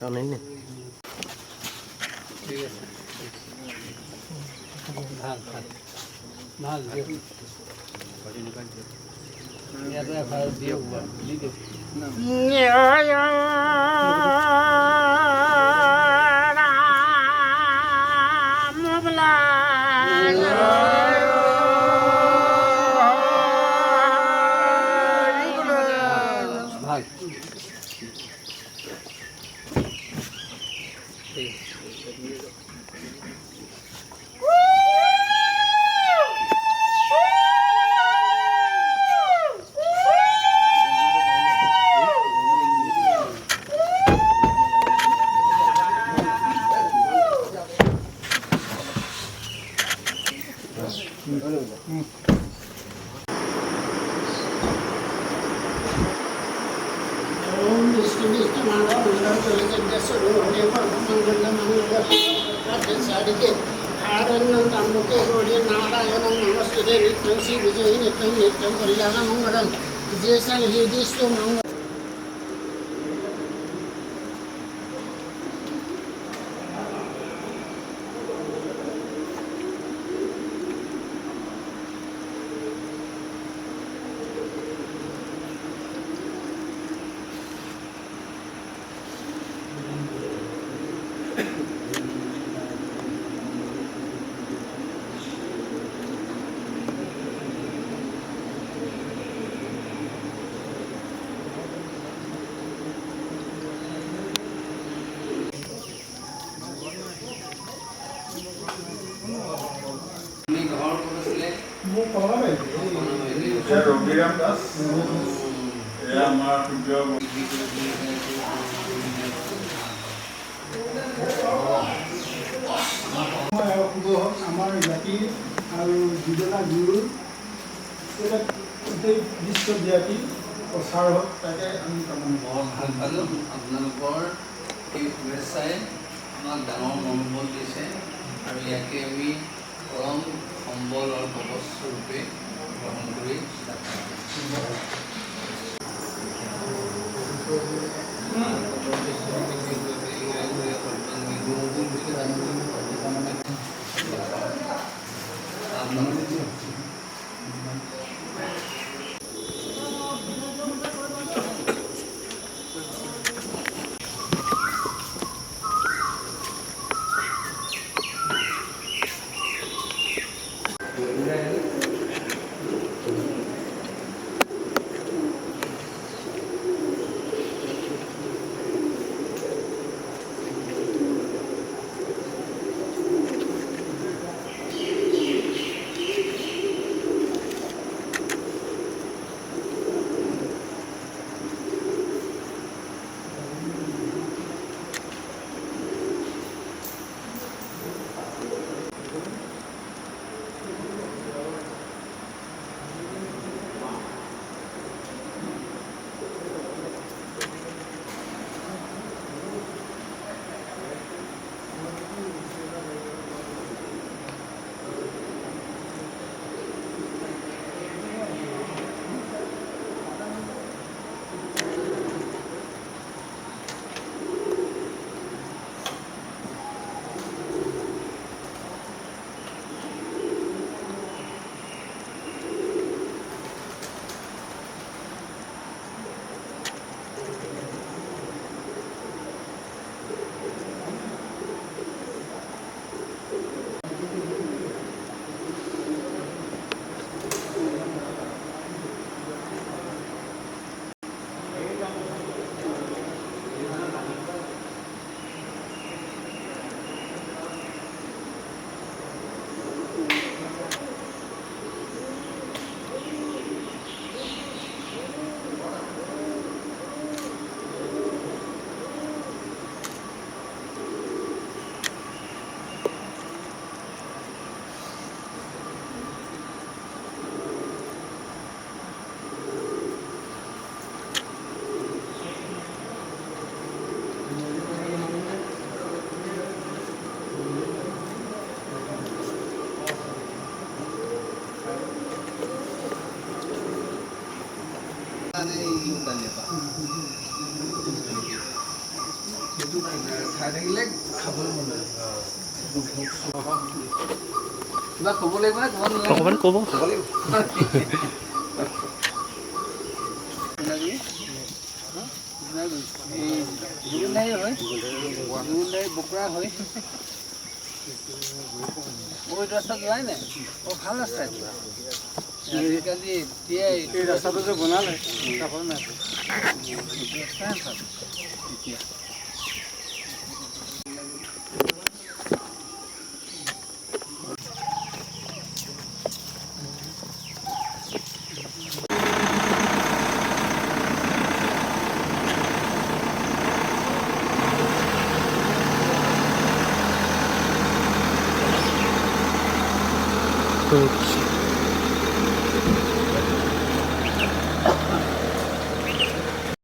নাই নে ঠিক আছে ভাল ভাল ভাল ইয়াতে ভাল দিয়ক দি দিয়ক ভাল ঠিক नारायणं नमस्ते नित्यं श्री विजय नित्यं नित्यं कल्याणमंगलं जैसन ही दिष्टो मंगल रघुराम दास आमार जाति और दुजना गुरु विश्वव्यापी प्रचार ताके बहुत ভাল পালোঁ আপোনালোকৰ এই শুভেচ্ছাই আমাক ডাঙৰ মনোবল দিছে আৰু ইয়াকে আমি পৰম সম্বল আৰু কৱচস্বৰূপে গ্ৰহণ কৰি খাই থাকিলে খাবলৈ মন যায়। কিবা ক'ব লাগিব নে ক'ব নালাগে? অকণমান ক'ব। জুগুলধাৰী হয়, জুগুলধাৰী বকৰা হয়। এইটো ৰাস্তা যোৱাই নাই। ভাল ৰাস্তা এইটো। আজিকালি এতিয়াই এই ৰাস্তাটো যে বনালে ৰাস্তাই ভাল এতিয়া। Oops.